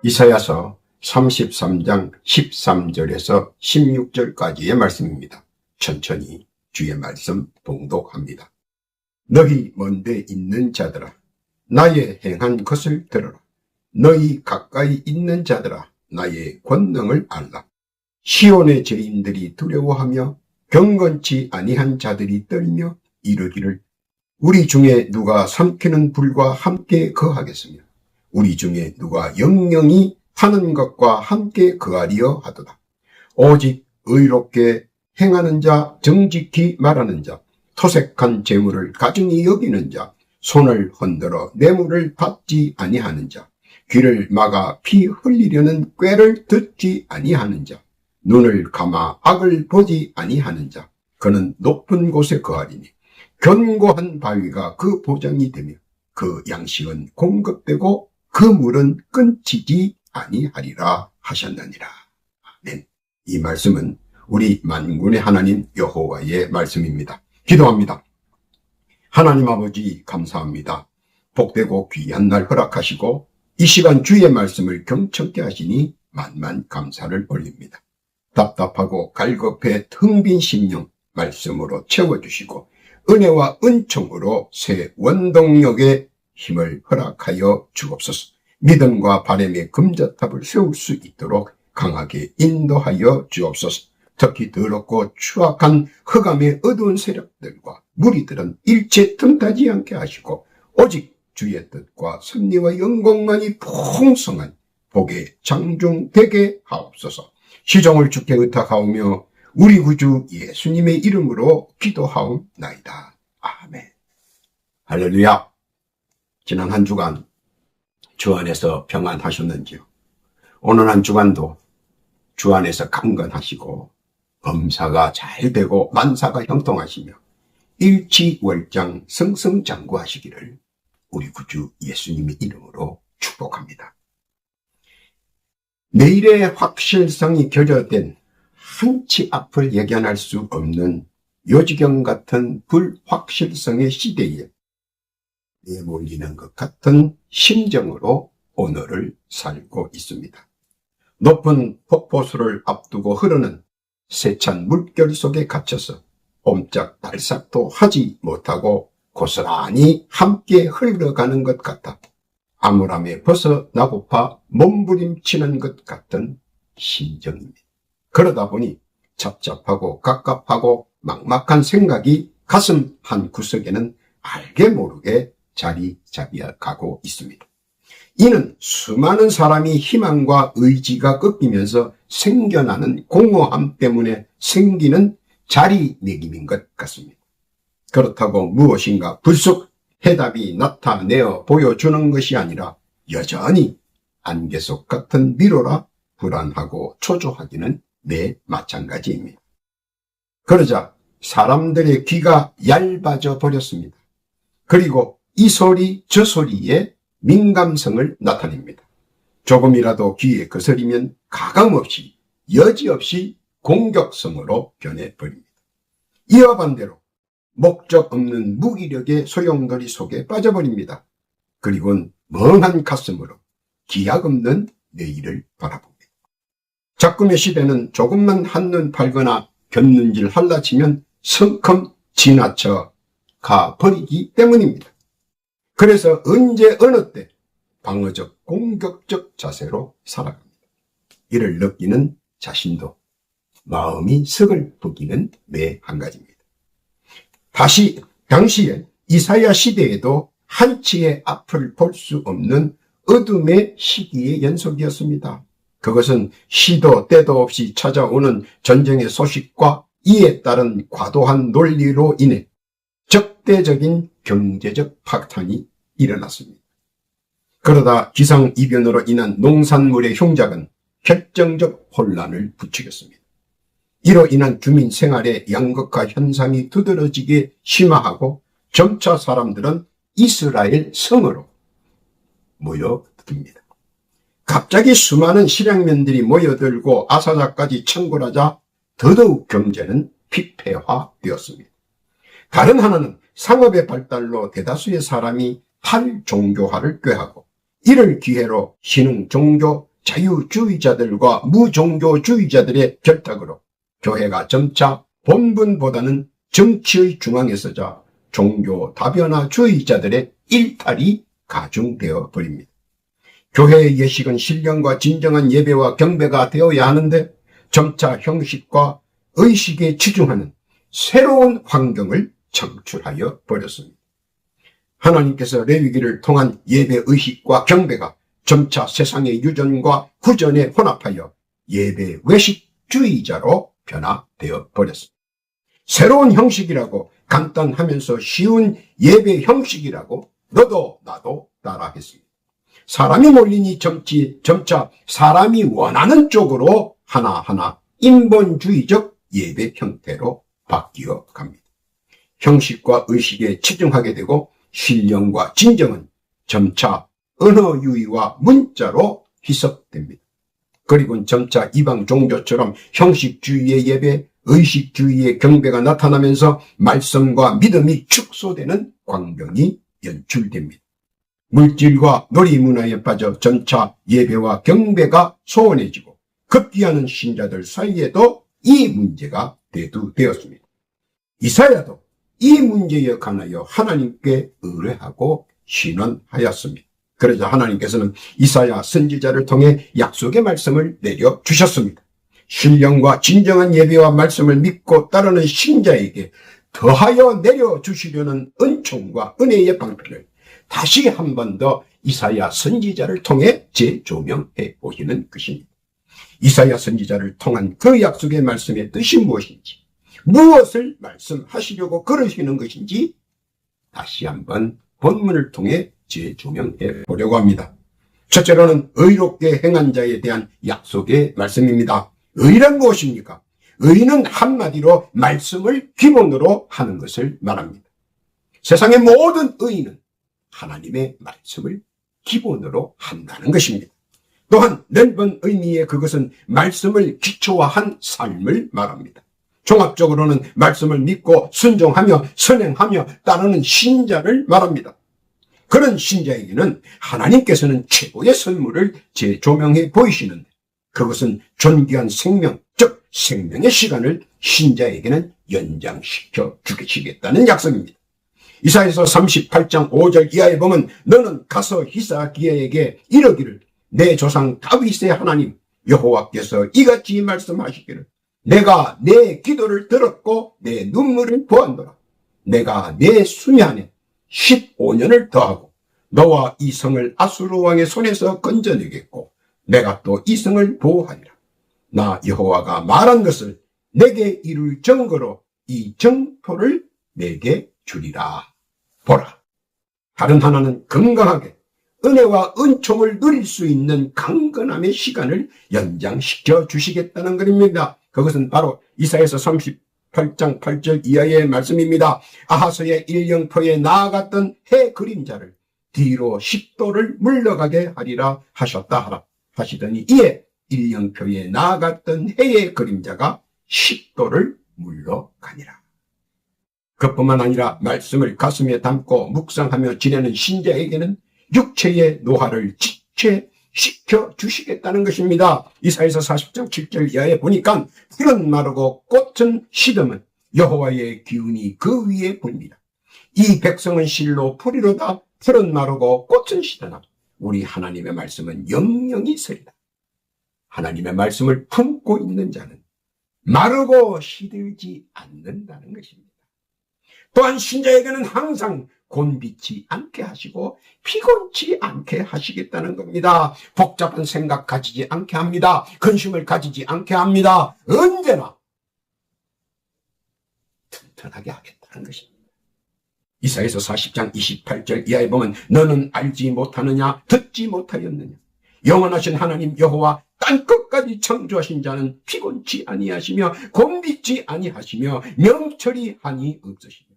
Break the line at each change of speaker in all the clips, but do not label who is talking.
이사야서 33장 13절에서 16절까지의 말씀입니다. 천천히 주의 말씀 봉독합니다. 너희 먼데 있는 자들아, 나의 행한 것을 들어라. 너희 가까이 있는 자들아, 나의 권능을 알라. 시온의 죄인들이 두려워하며 경건치 아니한 자들이 떨며 이르기를, 우리 중에 누가 삼키는 불과 함께 거하겠으며 우리 중에 누가 영영이 타는 것과 함께 거하리여 하도다. 오직 의롭게 행하는 자, 정직히 말하는 자, 토색한 재물을 가증히 여기는 자, 손을 흔들어 뇌물을 받지 아니하는 자, 귀를 막아 피 흘리려는 꾀를 듣지 아니하는 자, 눈을 감아 악을 보지 아니하는 자, 그는 높은 곳에 거하리니 견고한 바위가 그 보장이 되며 그 양식은 공급되고 그 물은 끊지지 아니하리라 하셨느니라. 아멘. 이 말씀은 우리 만군의 하나님 여호와의 말씀입니다. 기도합니다. 하나님 아버지 감사합니다. 복되고 귀한 날 허락하시고 이 시간 주의 말씀을 경청케 하시니 만만 감사를 올립니다. 답답하고 갈급해 텅 빈 심령 말씀으로 채워주시고 은혜와 은총으로 새 원동력의 힘을 허락하여 주옵소서. 믿음과 바람의 금자탑을 세울 수 있도록 강하게 인도하여 주옵소서. 특히 더럽고 추악한 흑암의 어두운 세력들과 무리들은 일체 틈타지 않게 하시고 오직 주의 뜻과 섭리와 영광만이 풍성한 복의 장중되게 하옵소서. 시종을 주께 의탁하오며 우리 구주 예수님의 이름으로 기도하옵나이다. 아멘. 할렐루야. 지난 한 주간 주 안에서 평안하셨는지요? 오늘 한 주간도 주 안에서 강건하시고 범사가 잘 되고 만사가 형통하시며 일치월장 승승장구하시기를 우리 구주 예수님의 이름으로 축복합니다. 내일의 확실성이 결여된 한치 앞을 예견할 수 없는 요지경 같은 불확실성의 시대에 내몰리는 것 같은 심정으로 오늘을 살고 있습니다. 높은 폭포수를 앞두고 흐르는 세찬 물결 속에 갇혀서 옴짝달싹도 하지 못하고 고스란히 함께 흘러가는 것 같아 암울함에 벗어나고파 몸부림치는 것 같은 심정입니다. 그러다 보니 잡잡하고 갑갑하고 막막한 생각이 가슴 한 구석에는 알게 모르게 자리 잡아가고 있습니다. 이는 수많은 사람이 희망과 의지가 꺾이면서 생겨나는 공허함 때문에 생기는 자리매김인 것 같습니다. 그렇다고 무엇인가 불쑥 해답이 나타내어 보여주는 것이 아니라 여전히 안개 속 같은 미로라 불안하고 초조하기는 매 마찬가지입니다. 그러자 사람들의 귀가 얇아져 버렸습니다. 그리고 이 소리 저 소리에 민감성을 나타냅니다. 조금이라도 귀에 거스리면 가감없이 여지없이 공격성으로 변해버립니다. 이와 반대로 목적 없는 무기력의 소용돌이 속에 빠져버립니다. 그리고는 멍한 가슴으로 기약 없는 내일을 바라봅니다. 작금의 시대는 조금만 한눈 팔거나 곁눈질 할라치면 성큼 지나쳐 가버리기 때문입니다. 그래서 언제 어느 때 방어적 공격적 자세로 살아갑니다. 이를 느끼는 자신도 마음이 서글프기는 매 한 가지입니다. 당시에 이사야 시대에도 한치의 앞을 볼 수 없는 어둠의 시기의 연속이었습니다. 그것은 시도 때도 없이 찾아오는 전쟁의 소식과 이에 따른 과도한 논리로 인해 적대적인 경제적 파탄이 일어났습니다. 그러다 기상이변으로 인한 농산물의 흉작은 결정적 혼란을 부추겼습니다. 이로 인한 주민 생활의 양극화 현상이 두드러지게 심화하고 점차 사람들은 이스라엘 성으로 모여듭니다. 갑자기 수많은 실향민들이 모여들고 아사자까지 창궐하자 더더욱 경제는 피폐화되었습니다. 다른 하나는 상업의 발달로 대다수의 사람이 탈종교화를 꾀하고 이를 기회로 신흥 종교 자유주의자들과 무종교주의자들의 결탁으로 교회가 점차 본분보다는 정치의 중앙에 서자 종교 다변화주의자들의 일탈이 가중되어 버립니다. 교회의 예식은 신령과 진정한 예배와 경배가 되어야 하는데 점차 형식과 의식에 치중하는 새로운 환경을 창출하여 버렸습니다. 하나님께서 레위기를 통한 예배 의식과 경배가 점차 세상의 유전과 구전에 혼합하여 예배 외식주의자로 변화되어 버렸습니다. 새로운 형식이라고 간단하면서 쉬운 예배 형식이라고 너도 나도 따라했습니다. 사람이 몰리니 점차 사람이 원하는 쪽으로 하나하나 인본주의적 예배 형태로 바뀌어 갑니다. 형식과 의식에 치중하게 되고 신령과 진정은 점차 언어 유희와 문자로 희석됩니다. 그리고 점차 이방 종교처럼 형식주의의 예배, 의식주의의 경배가 나타나면서 말씀과 믿음이 축소되는 광경이 연출됩니다. 물질과 놀이문화에 빠져 점차 예배와 경배가 소원해지고 급기야는 신자들 사이에도 이 문제가 대두되었습니다. 이사야도 이 문제에 관하여 하나님께 의뢰하고 신원하였습니다. 그러자 하나님께서는 이사야 선지자를 통해 약속의 말씀을 내려주셨습니다. 신령과 진정한 예배와 말씀을 믿고 따르는 신자에게 더하여 내려주시려는 은총과 은혜의 방편을 다시 한 번 더 이사야 선지자를 통해 재조명해 보시는 것입니다. 이사야 선지자를 통한 그 약속의 말씀의 뜻이 무엇인지, 무엇을 말씀하시려고 그러시는 것인지 다시 한번 본문을 통해 재조명해 보려고 합니다. 첫째로는 의롭게 행한 자에 대한 약속의 말씀입니다. 의란 무엇입니까? 의는 한마디로 말씀을 기본으로 하는 것을 말합니다. 세상의 모든 의는 하나님의 말씀을 기본으로 한다는 것입니다. 또한 넓은 의미의 그것은 말씀을 기초화한 삶을 말합니다. 종합적으로는 말씀을 믿고 순종하며 선행하며 따르는 신자를 말합니다. 그런 신자에게는 하나님께서는 최고의 선물을 재조명해 보이시는데 그것은 존귀한 생명, 즉 생명의 시간을 신자에게는 연장시켜 주시겠다는 약속입니다. 이사야서 38장 5절 이하에 보면 너는 가서 히스기야에게 이르기를 내 조상 다윗의 하나님 여호와께서 이같이 말씀하시기를 내가 내 기도를 들었고 내 눈물을 보았노라. 내가 내 수년에 15년을 더하고 너와 이 성을 아수르 왕의 손에서 건져내겠고 내가 또 이 성을 보호하리라. 나 여호와가 말한 것을 내게 이룰 증거로 이 정토를 내게 주리라. 보라, 다른 하나는 건강하게 은혜와 은총을 누릴 수 있는 강건함의 시간을 연장시켜 주시겠다는 것입니다. 그것은 바로 이사야서 38장 8절 이하의 말씀입니다. 아하스의 일령터에 나아갔던 해 그림자를 뒤로 10도를 물러가게 하리라 하셨다 하시더니 이에 일령표에 나아갔던 해의 그림자가 10도를 물러가니라. 그뿐만 아니라 말씀을 가슴에 담고 묵상하며 지내는 신자에게는 육체의 노화를 지체시켜 주시겠다는 것입니다. 이사야서 40장 7절 이하에 보니까 풀은 마르고 꽃은 시듬은 여호와의 기운이 그 위에 붑니다. 이 백성은 실로 풀이로다. 풀은 마르고 꽃은 시드나 우리 하나님의 말씀은 영영이 서리다. 하나님의 말씀을 품고 있는 자는 마르고 시들지 않는다는 것입니다. 또한 신자에게는 항상 곤비치 않게 하시고 피곤치 않게 하시겠다는 겁니다. 복잡한 생각 가지지 않게 합니다. 근심을 가지지 않게 합니다. 언제나 튼튼하게 하겠다는 것입니다. 이사야서 40장 28절 이하에 보면 너는 알지 못하느냐 듣지 못하였느냐 영원하신 하나님 여호와 땅끝까지 창조하신 자는 피곤치 아니하시며 곤비치 아니하시며 명철이 한이 없으시며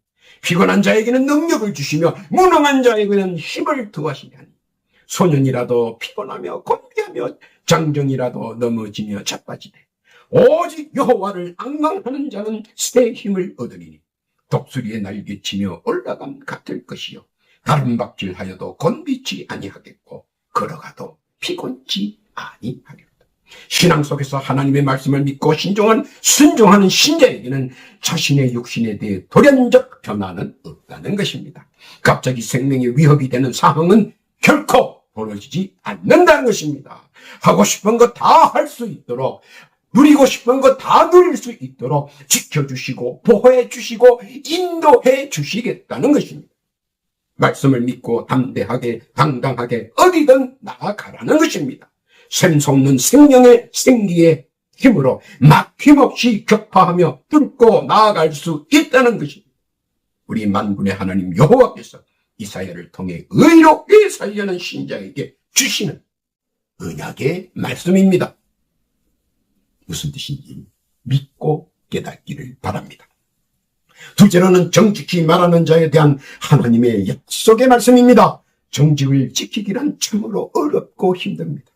피곤한 자에게는 능력을 주시며 무능한 자에게는 힘을 더하시니 하니 소년이라도 피곤하며 곤비하며 장정이라도 넘어지며 자빠지되 오직 여호와를 앙망하는 자는 새 힘을 얻으리니 독수리에 날개치며 올라감 같을 것이요 다른 박질하여도 곤비치 아니하겠고 걸어가도 피곤치 아니하리로다. 신앙 속에서 하나님의 말씀을 믿고 순종하는 신자에게는 자신의 육신에 대해 돌연적 변화는 없다는 것입니다. 갑자기 생명에 위협이 되는 상황은 결코 벌어지지 않는다는 것입니다. 하고 싶은 거 다 할 수 있도록, 누리고 싶은 거 다 누릴 수 있도록 지켜주시고 보호해 주시고 인도해 주시겠다는 것입니다. 말씀을 믿고 담대하게 당당하게 어디든 나아가라는 것입니다. 샘솟는 생명의 생기의 힘으로 막힘없이 격파하며 뚫고 나아갈 수 있다는 것입니다. 우리 만군의 하나님 여호와께서 이사야를 통해 의롭게 살려는 신자에게 주시는 언약의 말씀입니다. 무슨 뜻인지 믿고 깨닫기를 바랍니다. 둘째로는 정직히 말하는 자에 대한 하나님의 약속의 말씀입니다. 정직을 지키기란 참으로 어렵고 힘듭니다.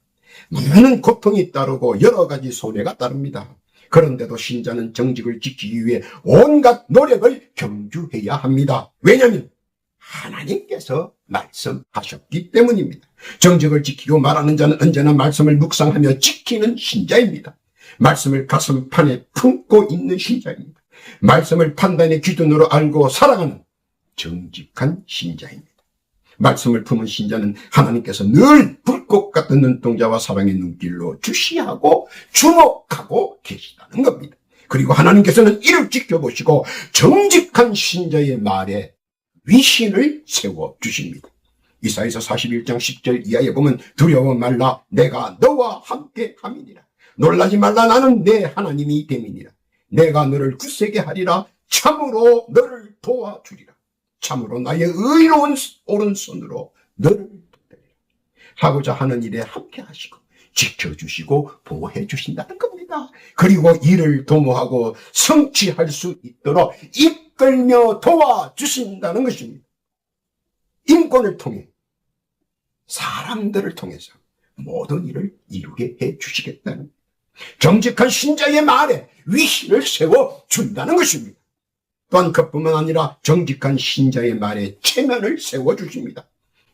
많은 고통이 따르고 여러 가지 손해가 따릅니다. 그런데도 신자는 정직을 지키기 위해 온갖 노력을 경주해야 합니다. 왜냐하면 하나님께서 말씀하셨기 때문입니다. 정직을 지키고 말하는 자는 언제나 말씀을 묵상하며 지키는 신자입니다. 말씀을 가슴판에 품고 있는 신자입니다. 말씀을 판단의 기준으로 알고 살아가는 정직한 신자입니다. 말씀을 품은 신자는 하나님께서 늘 불꽃 같은 눈동자와 사랑의 눈길로 주시하고 주목하고 계시다는 겁니다. 그리고 하나님께서는 이를 지켜보시고 정직한 신자의 말에 위신을 세워주십니다. 이사야서 41장 10절 이하에 보면 두려워 말라 내가 너와 함께 함이니라. 놀라지 말라 나는 내 하나님이 됨이니라. 내가 너를 굳세게 하리라. 참으로 너를 도와주리라. 참으로 나의 의로운 오른손으로 너를 돕으리라. 하고자 하는 일에 함께 하시고 지켜주시고 보호해 주신다는 겁니다. 그리고 이를 도모하고 성취할 수 있도록 이끌며 도와주신다는 것입니다. 인권을 통해 사람들을 통해서 모든 일을 이루게 해 주시겠다는 정직한 신자의 말에 위신을 세워준다는 것입니다. 또한 그뿐만 아니라 정직한 신자의 말에 체면을 세워주십니다.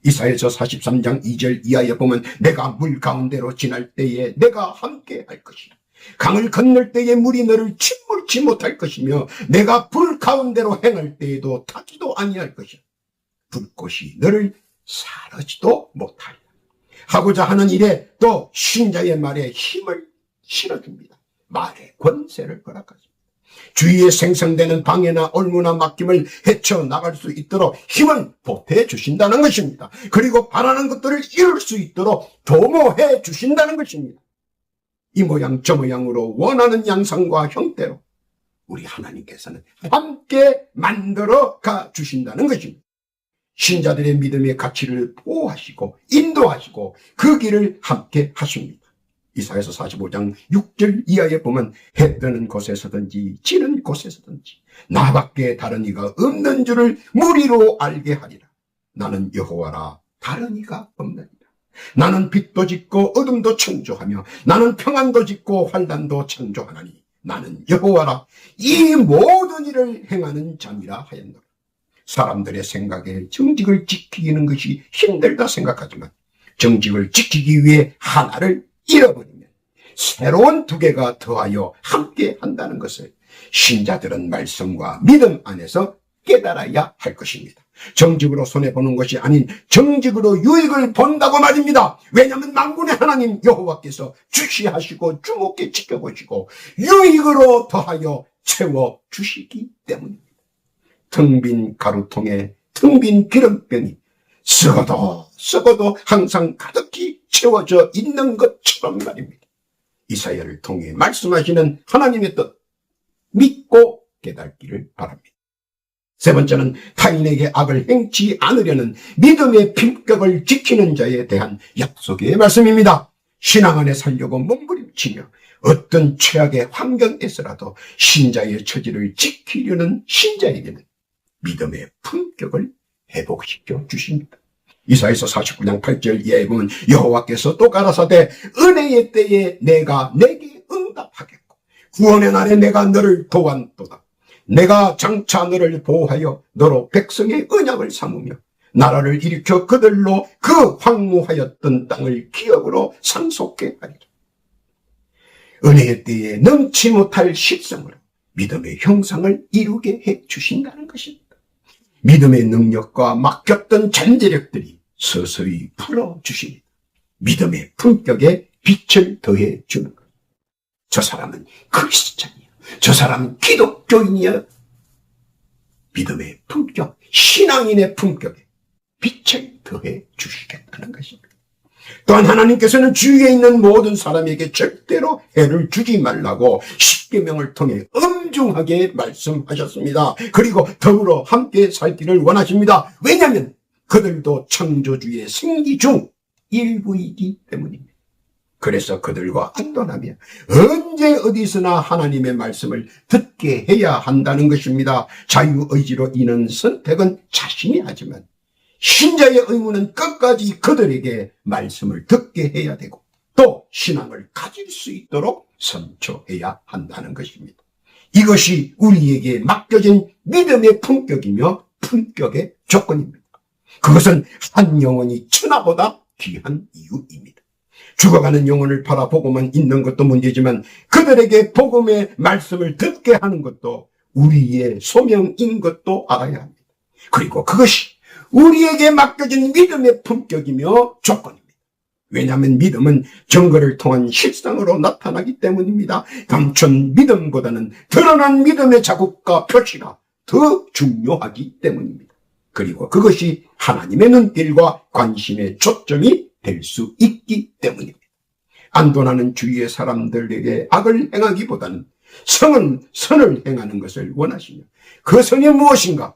이사야서 43장 2절 이하에 보면 내가 물 가운데로 지날 때에 내가 함께 할 것이라. 강을 건널 때에 물이 너를 침몰치 못할 것이며 내가 불 가운데로 행할 때에도 타지도 아니할 것이라. 불꽃이 너를 사르지도 못하리라. 하고자 하는 일에 또 신자의 말에 힘을 실어줍니다. 말의 권세를 허락하십니다. 주위에 생성되는 방해나 올무나 막힘을 헤쳐나갈 수 있도록 힘을 보태 주신다는 것입니다. 그리고 바라는 것들을 이룰 수 있도록 도모해 주신다는 것입니다. 이 모양 저 모양으로 원하는 양상과 형태로 우리 하나님께서는 함께 만들어 가 주신다는 것입니다. 신자들의 믿음의 가치를 보호하시고 인도하시고 그 길을 함께 하십니다. 이사야서 45장 6절 이하에 보면 해 뜨는 곳에서든지 지는 곳에서든지 나밖에 다른 이가 없는 줄을 무리로 알게 하리라. 나는 여호와라 다른 이가 없느니라. 나는 빛도 짓고 어둠도 창조하며 나는 평안도 짓고 환난도 창조하나니 나는 여호와라 이 모든 일을 행하는 자니라 하였노라. 사람들의 생각에 정직을 지키는 것이 힘들다 생각하지만 정직을 지키기 위해 하나를 잃어버리면 새로운 두 개가 더하여 함께 한다는 것을 신자들은 말씀과 믿음 안에서 깨달아야 할 것입니다. 정직으로 손해보는 것이 아닌 정직으로 유익을 본다고 말입니다. 왜냐하면 만군의 하나님 여호와께서 주시하시고 주목해 지켜보시고 유익으로 더하여 채워주시기 때문입니다. 텅 빈 가루통에 텅 빈 기름병이 썩어도 항상 가득히 채워져 있는 것처럼 말입니다. 이사야를 통해 말씀하시는 하나님의 뜻 믿고 깨닫기를 바랍니다. 세 번째는 타인에게 악을 행치 않으려는 믿음의品格을 지키는 자에 대한 약속의 말씀입니다. 신앙 안에 살려고 몸부림치며 어떤 최악의 환경에서라도 신자의 처지를 지키려는 신자에게는 믿음의 품격을 회복시켜 주십니다. 이사야서 49장 8절 이하에 보면 여호와께서 또 가라사대 은혜의 때에 내가 내게 응답하겠고 구원의 날에 내가 너를 도왔도다. 내가 장차 너를 보호하여 너로 백성의 언약을 삼으며 나라를 일으켜 그들로 그 황무하였던 땅을 기업으로 상속해 하리라. 은혜의 때에 넘치 못할 십성으로 믿음의 형상을 이루게 해 주신다는 것입니다. 믿음의 능력과 막혔던 잠재력들이 서서히 풀어주십니다. 믿음의 품격에 빛을 더해 주는 것. 저 사람은 크리스찬이야. 저 사람은 기독교인이야. 믿음의 품격, 신앙인의 품격에 빛을 더해 주시겠다는 것입니다. 또한 하나님께서는 주위에 있는 모든 사람에게 절대로 해를 주지 말라고 십계명을 통해 엄중하게 말씀하셨습니다. 그리고 더불어 함께 살기를 원하십니다. 왜냐하면 그들도 창조주의 생기 중 일부이기 때문입니다. 그래서 그들과 안돈하며 언제 어디서나 하나님의 말씀을 듣게 해야 한다는 것입니다. 자유의지로 이는 선택은 자신이 하지만 신자의 의무는 끝까지 그들에게 말씀을 듣게 해야 되고 또 신앙을 가질 수 있도록 선초해야 한다는 것입니다. 이것이 우리에게 맡겨진 믿음의 품격이며 품격의 조건입니다. 그것은 한 영혼이 천하보다 귀한 이유입니다. 죽어가는 영혼을 바라보고만 있는 것도 문제지만 그들에게 복음의 말씀을 듣게 하는 것도 우리의 소명인 것도 알아야 합니다. 그리고 그것이 우리에게 맡겨진 믿음의 품격이며 조건입니다. 왜냐하면 믿음은 증거를 통한 실상으로 나타나기 때문입니다. 감춘 믿음보다는 드러난 믿음의 자국과 표시가 더 중요하기 때문입니다. 그리고 그것이 하나님의 눈길과 관심의 초점이 될 수 있기 때문입니다. 안돈하는 주위의 사람들에게 악을 행하기보다는 선을 행하는 것을 원하시며 그 선이 무엇인가?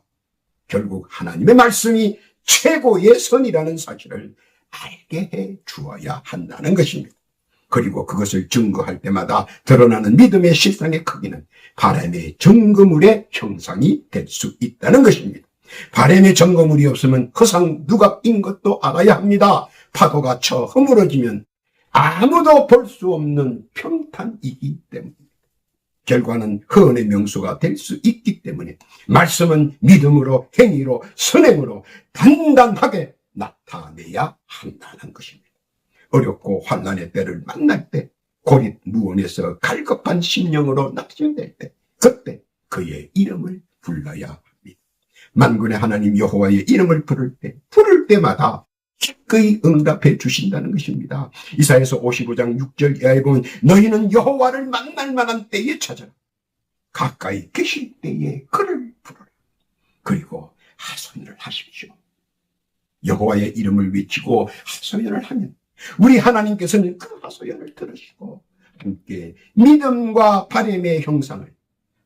결국 하나님의 말씀이 최고의 선이라는 사실을 알게 해 주어야 한다는 것입니다. 그리고 그것을 증거할 때마다 드러나는 믿음의 실상의 크기는 바람의 증거물의 형상이 될 수 있다는 것입니다. 바람의 증거물이 없으면 허상 누각인 것도 알아야 합니다. 파도가 쳐 허물어지면 아무도 볼 수 없는 평탄이기 때문입니다. 결과는 허언의 명수가 될 수 있기 때문에 말씀은 믿음으로 행위로 선행으로 단단하게 나타내야 한다는 것입니다. 어렵고 환난의 때를 만날 때 고립 무원에서 갈급한 심령으로 낙심될 때 그때 그의 이름을 불러야 합니다. 만군의 하나님 여호와의 이름을 부를 때마다 기꺼이 응답해 주신다는 것입니다. 이사야서 55장 6절 이하에 보면 너희는 여호와를 만날 만한 때에 찾아라. 가까이 계실 때에 그를 부르라. 그리고 하소연을 하십시오. 여호와의 이름을 외치고 하소연을 하면 우리 하나님께서는 그 하소연을 들으시고 함께 믿음과 바람의 형상을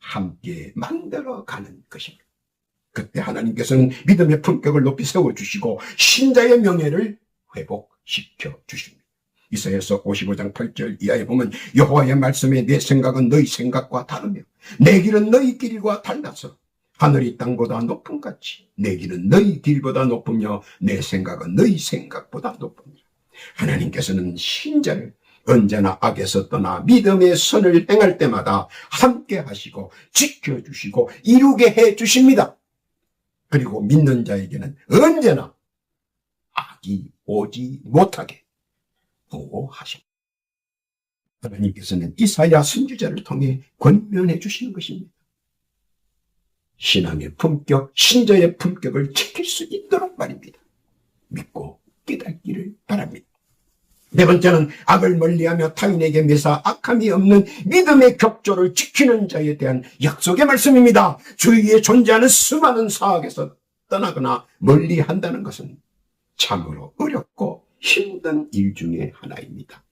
함께 만들어가는 것입니다. 그때 하나님께서는 믿음의 품격을 높이 세워주시고 신자의 명예를 회복시켜 주십니다. 이사야서 55장 8절 이하에 보면 여호와의 말씀에 내 생각은 너희 생각과 다르며 내 길은 너희 길과 달라서 하늘이 땅보다 높은 같이 내 길은 너희 길보다 높으며 내 생각은 너희 생각보다 높으며 하나님께서는 신자를 언제나 악에서 떠나 믿음의 선을 행할 때마다 함께 하시고 지켜주시고 이루게 해 주십니다. 그리고 믿는 자에게는 언제나 악이 오지 못하게 보호하십니다. 하나님께서는 이사야 선지자를 통해 권면해 주시는 것입니다. 신앙의 품격, 신자의 품격을 지킬 수 있도록 말입니다. 믿고 깨닫기를 바랍니다. 네 번째는 악을 멀리하며 타인에게 매사 악함이 없는 믿음의 격조를 지키는 자에 대한 약속의 말씀입니다. 주위에 존재하는 수많은 사악에서 떠나거나 멀리한다는 것은 참으로 어렵고 힘든 일 중에 하나입니다.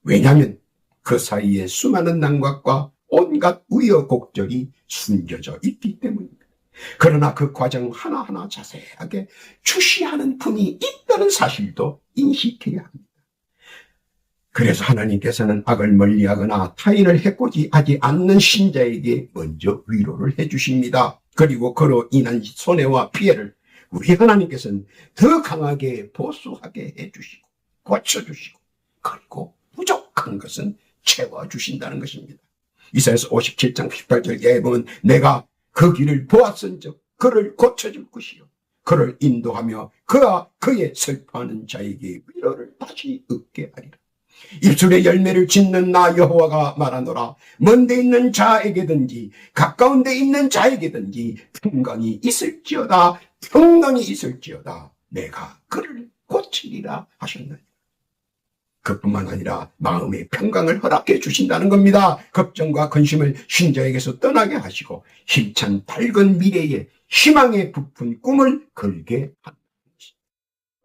왜냐하면 그 사이에 수많은 난각과 온갖 우여곡절이 숨겨져 있기 때문입니다. 그러나 그 과정 하나하나 자세하게 주시하는 분이 있다는 사실도 인식해야 합니다. 그래서 하나님께서는 악을 멀리하거나 타인을 해코지 하지 않는 신자에게 먼저 위로를 해주십니다. 그리고 그로 인한 손해와 피해를 우리 하나님께서는 더 강하게 보수하게 해주시고 고쳐주시고 그리고 부족한 것은 채워주신다는 것입니다. 이사야서 57장 18절 이하에 보면 내가 그 길을 보았은즉 그를 고쳐줄 것이요 그를 인도하며 그와 그의 슬퍼하는 자에게 위로를 다시 얻게 하리라. 입술의 열매를 짓는 나 여호와가 말하노라. 먼데 있는 자에게든지 가까운 데 있는 자에게든지 평강이 있을지어다. 평강이 있을지어다. 내가 그를 고치리라 하셨느니라. 그뿐만 아니라 마음의 평강을 허락해 주신다는 겁니다. 걱정과 근심을 신자에게서 떠나게 하시고 힘찬 밝은 미래에 희망의 부푼 꿈을 걸게 합니다.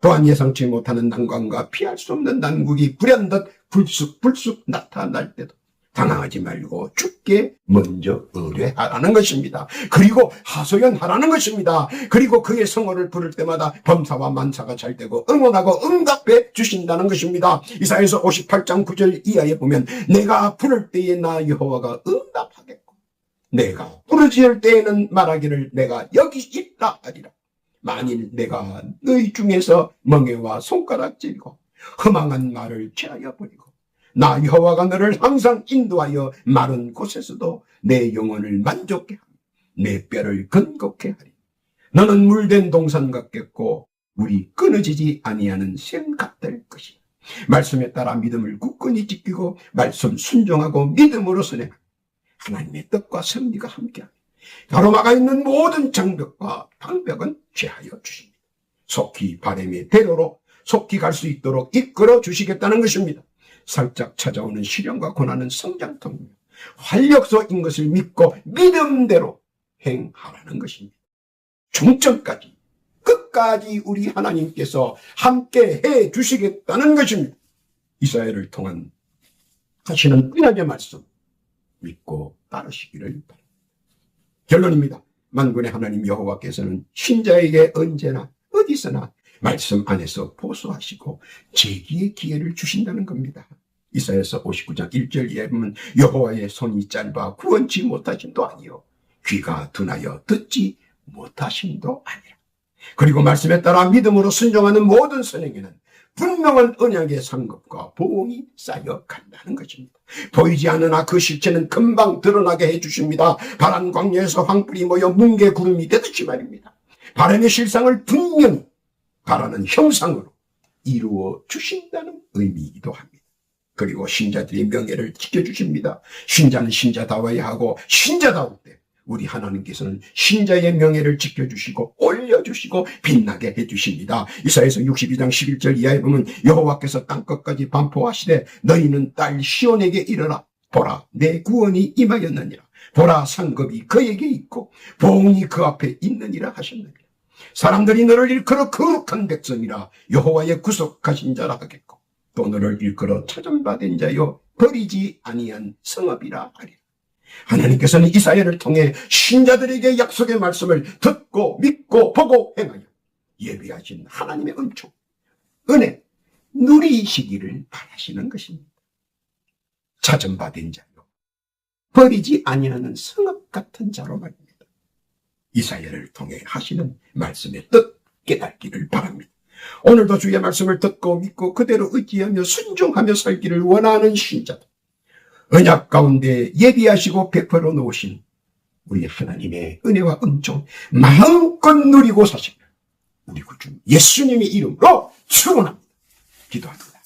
또한 예상치 못하는 난관과 피할 수 없는 난국이 불현듯 불쑥 나타날 때도 당황하지 말고 주께 먼저 의뢰하라는 것입니다. 그리고 하소연하라는 것입니다. 그리고 그의 성호를 부를 때마다 범사와 만사가 잘 되고 응원하고 응답해 주신다는 것입니다. 이사야서 58장 9절 이하에 보면 내가 부를 때에 나 여호와가 응답하겠고 내가 부르짖을 때에는 말하기를 내가 여기 있다 하리라. 만일 내가 너희 중에서 멍에와 손가락질이고 허망한 말을 취하여 버리고 나 여호와가 너를 항상 인도하여 마른 곳에서도 내 영혼을 만족케 하며 내 뼈를 건강케 하리. 너는 물된 동산 같겠고 물이 끊어지지 아니하는 샘 같을 것이야. 말씀에 따라 믿음을 굳건히 지키고 말씀 순종하고 믿음으로 선행하며 하나님의 뜻과 섭리가 함께하며 가로막아 있는 모든 장벽과 방벽은 제하여 주십니다. 속히 바람의 대로로 속히 갈 수 있도록 이끌어 주시겠다는 것입니다. 살짝 찾아오는 시련과 고난은 성장통이며 활력소인 것을 믿고 믿음대로 행하라는 것입니다. 종점까지 끝까지 우리 하나님께서 함께 해 주시겠다는 것입니다. 이사야를 통한 하시는 언약의 말씀 믿고 따르시기를 바랍니다. 결론입니다. 만군의 하나님 여호와께서는 신자에게 언제나 어디서나 말씀 안에서 보수하시고 제기의 기회를 주신다는 겁니다. 이사야서 59장 1절 이하에 보면 여호와의 손이 짧아 구원치 못하심도 아니요 귀가 둔하여 듣지 못하심도 아니라. 그리고 말씀에 따라 믿음으로 순종하는 모든 선행에는 분명한 언약의 상급과 보응이 쌓여 간다는 것입니다. 보이지 않으나 그 실체는 금방 드러나게 해주십니다. 바람 광야에서 황불이 모여 뭉게 구름이 되듯이 말입니다. 바람의 실상을 분명히 바라는 형상으로 이루어 주신다는 의미이기도 합니다. 그리고 신자들의 명예를 지켜주십니다. 신자는 신자다워야 하고 신자다울 때 우리 하나님께서는 신자의 명예를 지켜주시고 올려주시고 빛나게 해주십니다. 이사야서 62장 11절 이하에 보면 여호와께서 땅끝까지 반포하시되 너희는 딸 시온에게 이르라. 보라 내 구원이 임하였느니라. 보라 상급이 그에게 있고 보응이 그 앞에 있느니라 하셨느니라. 사람들이 너를 일컬어 거룩한 백성이라 여호와의 구속하신 자라 하겠고 또 너를 일컬어 찾음받은 자요 버리지 아니한 성읍이라 하리라. 하나님께서는 이사야를 통해 신자들에게 약속의 말씀을 듣고 믿고 보고 행하여 예비하신 하나님의 은총, 은혜 누리시기를 바라시는 것입니다. 찾음받은 자요 버리지 아니하는 성읍 같은 자로 말입니다. 이사야를 통해 하시는 말씀의 뜻 깨닫기를 바랍니다. 오늘도 주의 말씀을 듣고 믿고 그대로 의지하며 순종하며 살기를 원하는 신자들, 언약 가운데 예비하시고 베풀어 놓으신 우리 하나님의 은혜와 은총 마음껏 누리고 사시며 우리 구주 예수님의 이름으로 축원합니다. 기도합니다.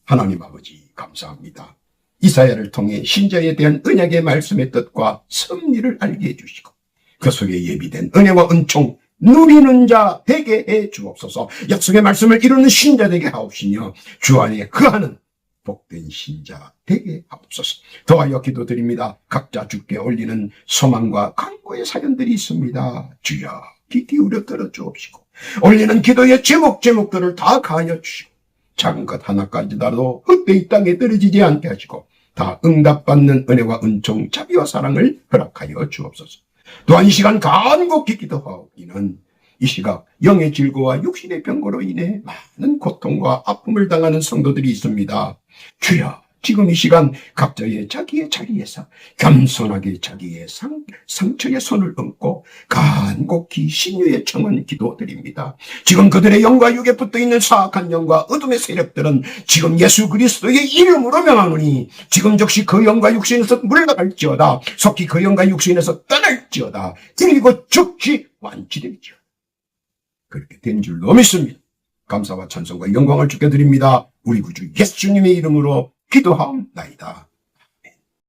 하나님 아버지 감사합니다. 이사야를 통해 신자에 대한 언약의 말씀의 뜻과 섭리를 알게 해주시고 그 속에 예비된 은혜와 은총 누리는 자 되게 해 주옵소서. 약속의 말씀을 이루는 신자 되게 하옵시며 주 안에 거하는 복된 신자 되게 하옵소서. 더하여 기도드립니다. 각자 주께 올리는 소망과 간구의 사연들이 있습니다. 주여 귀 기울여 들어주옵시고 올리는 기도의 제목들을 다 가하여 주시고 작은 것 하나까지라도 헛되이 땅에 떨어지지 않게 하시고 다 응답받는 은혜와 은총 자비와 사랑을 허락하여 주옵소서. 또한 이 시간 간곡히 기도하오기는 이 시각 영의 질고와 육신의 병고로 인해 많은 고통과 아픔을 당하는 성도들이 있습니다. 주여 지금 이 시간 각자의 자기의 자리에서 겸손하게 자기의 상처에 손을 얹고 간곡히 신유의 청은 기도드립니다. 지금 그들의 영과 육에 붙어있는 사악한 영과 어둠의 세력들은 지금 예수 그리스도의 이름으로 명하노니 지금 즉시 그 영과 육신에서 물러갈지어다. 속히 그 영과 육신에서 떠날지어다. 그리고 즉시 완치될지어다. 그렇게 된 줄로 믿습니다. 감사와 찬송과 영광을 주께 드립니다. 우리 구주 예수님의 이름으로 기도하옵나이다.